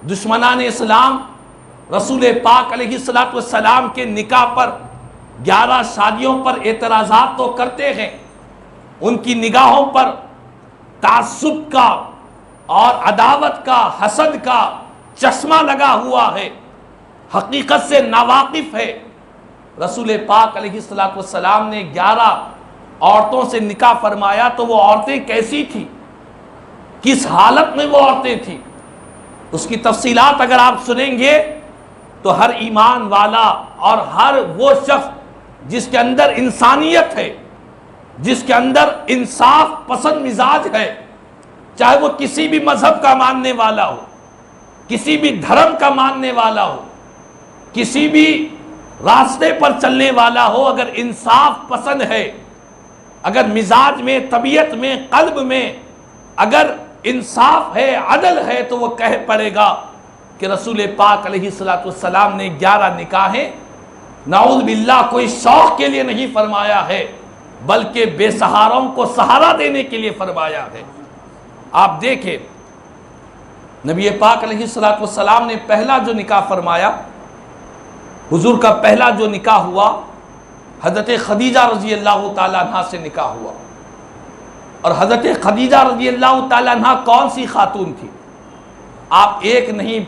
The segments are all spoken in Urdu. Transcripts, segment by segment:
دشمنان اسلام رسول پاک علیہ السلام کے نکاح پر 11 شادیوں پر اعتراضات تو کرتے ہیں، ان کی نگاہوں پر تعصب کا اور عداوت کا، حسد کا چشمہ لگا ہوا ہے، حقیقت سے ناواقف ہے۔ رسول پاک علیہ السلام نے 11 عورتوں سے نکاح فرمایا تو وہ عورتیں کیسی تھیں، کس حالت میں وہ عورتیں تھیں، اس کی تفصیلات اگر آپ سنیں گے تو ہر ایمان والا اور ہر وہ شخص جس کے اندر انسانیت ہے، جس کے اندر انصاف پسند مزاج ہے، چاہے وہ کسی بھی مذہب کا ماننے والا ہو، کسی بھی دھرم کا ماننے والا ہو، کسی بھی راستے پر چلنے والا ہو، اگر انصاف پسند ہے، اگر مزاج میں، طبیعت میں، قلب میں اگر انصاف ہے، عدل ہے، تو وہ کہہ پڑے گا کہ رسول پاک علیہ السلام نے 11 نکاحیں نعوذ باللہ کوئی شوق کے لیے نہیں فرمایا ہے، بلکہ بے سہاروں کو سہارا دینے کے لیے فرمایا ہے۔ آپ دیکھیں نبی پاک علیہ السلام نے پہلا جو نکاح فرمایا، حضور کا پہلا جو نکاح ہوا حضرت خدیجہ رضی اللہ تعالیٰ عنہ سے نکاح ہوا۔ اور حضرت خدیجہ رضی اللہ تعالیٰ عنہ کون سی خاتون تھی؟ آپ ایک نہیں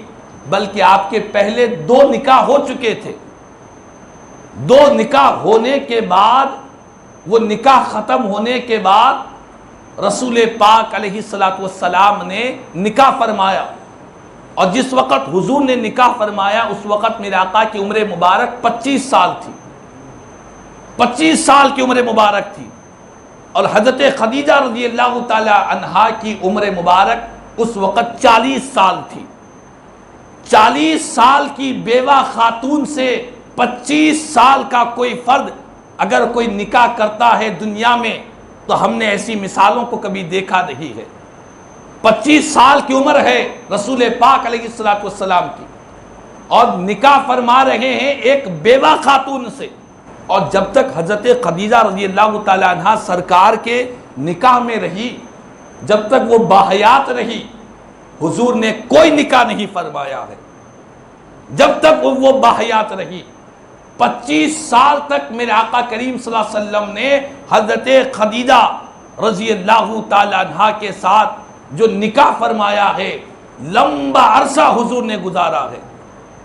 بلکہ آپ کے پہلے 2 نکاح ہو چکے تھے۔ 2 نکاح ہونے کے بعد، وہ نکاح ختم ہونے کے بعد رسول پاک علیہ السلام نے نکاح فرمایا، اور جس وقت حضور نے نکاح فرمایا اس وقت میرے آقا کی عمر مبارک 25 سال تھی، 25 سال کی عمر مبارک تھی، اور حضرت خدیجہ رضی اللہ تعالی عنہا کی عمر مبارک اس وقت 40 سال تھی۔ 40 سال کی بیوہ خاتون سے 25 سال کا کوئی فرد اگر کوئی نکاح کرتا ہے دنیا میں تو ہم نے ایسی مثالوں کو کبھی دیکھا نہیں ہے۔ 25 سال کی عمر ہے رسول پاک علیہ السلام کی، اور نکاح فرما رہے ہیں ایک بیوہ خاتون سے، اور جب تک حضرت خدیجہ رضی اللہ تعالی عنہ سرکار کے نکاح میں رہی، جب تک وہ باحیات رہی، حضور نے کوئی نکاح نہیں فرمایا ہے۔ جب تک وہ باحیات رہی، 25 سال تک میرے آقا کریم صلی اللہ علیہ وسلم نے حضرت خدیجہ رضی اللہ تعالی عنہ کے ساتھ جو نکاح فرمایا ہے، لمبا عرصہ حضور نے گزارا ہے،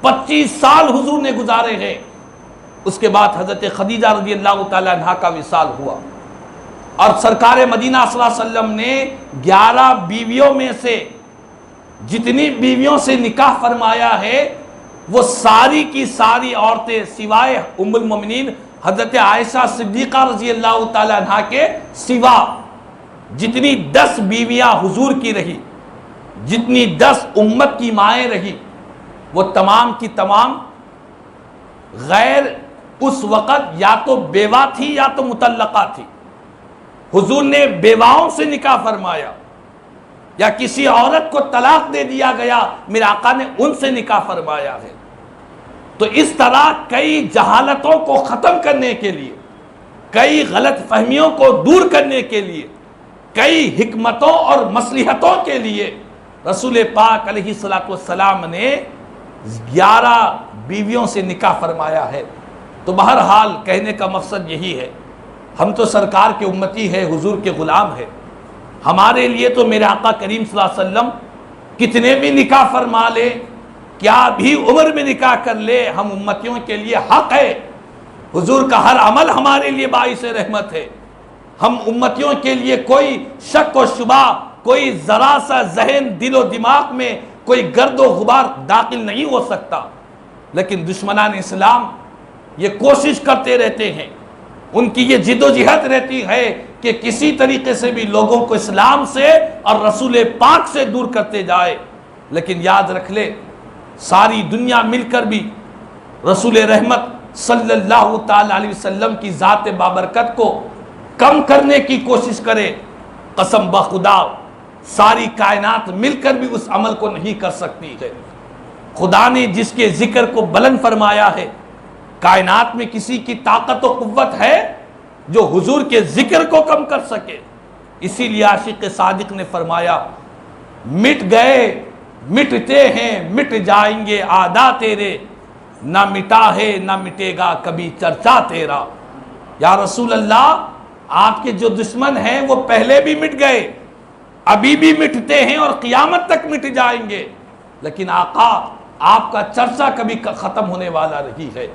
25 سال حضور نے گزارے ہیں۔ اس کے بعد حضرت خدیجہ رضی اللہ تعالی عنہ کا وصال ہوا، اور سرکار مدینہ صلی اللہ علیہ وسلم نے 11 بیویوں میں سے جتنی بیویوں سے نکاح فرمایا ہے، وہ ساری کی ساری عورتیں سوائے ام المومنین حضرت عائشہ صدیقہ رضی اللہ تعالی عنہ کے سوا، جتنی 10 بیویاں حضور کی رہی، جتنی 10 امت کی مائیں رہی، وہ تمام کی تمام غیر اس وقت یا تو بیوہ تھی یا تو مطلقہ تھی۔ حضور نے بیواؤں سے نکاح فرمایا، یا کسی عورت کو طلاق دے دیا گیا، میرے آقا نے ان سے نکاح فرمایا ہے۔ تو اس طرح کئی جہالتوں کو ختم کرنے کے لیے، کئی غلط فہمیوں کو دور کرنے کے لیے، کئی حکمتوں اور مصلحتوں کے لیے رسول پاک علیہ السلام نے 11 بیویوں سے نکاح فرمایا ہے۔ تو بہرحال کہنے کا مقصد یہی ہے، ہم تو سرکار کے امتی ہے، حضور کے غلام ہے، ہمارے لیے تو میرے آقا کریم صلی اللہ علیہ وسلم کتنے بھی نکاح فرما لے، کیا بھی عمر میں نکاح کر لے، ہم امتیوں کے لیے حق ہے، حضور کا ہر عمل ہمارے لیے باعث رحمت ہے، ہم امتیوں کے لیے کوئی شک و شبہ، کوئی ذرا سا ذہن دل و دماغ میں کوئی گرد و غبار داخل نہیں ہو سکتا۔ لیکن دشمنان اسلام یہ کوشش کرتے رہتے ہیں، ان کی یہ جد و جہد رہتی ہے کہ کسی طریقے سے بھی لوگوں کو اسلام سے اور رسول پاک سے دور کرتے جائے۔ لیکن یاد رکھ لے، ساری دنیا مل کر بھی رسول رحمت صلی اللہ تعالی علیہ وسلم کی ذات بابرکت کو کم کرنے کی کوشش کرے، قسم بخدا ساری کائنات مل کر بھی اس عمل کو نہیں کر سکتی ہے۔ خدا نے جس کے ذکر کو بلند فرمایا ہے، کائنات میں کسی کی طاقت و قوت ہے جو حضور کے ذکر کو کم کر سکے؟ اسی لیے عاشق صادق نے فرمایا، مٹ گئے مٹتے ہیں مٹ جائیں گے آدا تیرے، نہ مٹا ہے نہ مٹے گا کبھی چرچا تیرا۔ یا رسول اللہ آپ کے جو دشمن ہیں وہ پہلے بھی مٹ گئے، ابھی بھی مٹتے ہیں اور قیامت تک مٹ جائیں گے، لیکن آقا آپ کا چرچا کبھی ختم ہونے والا نہیں ہے۔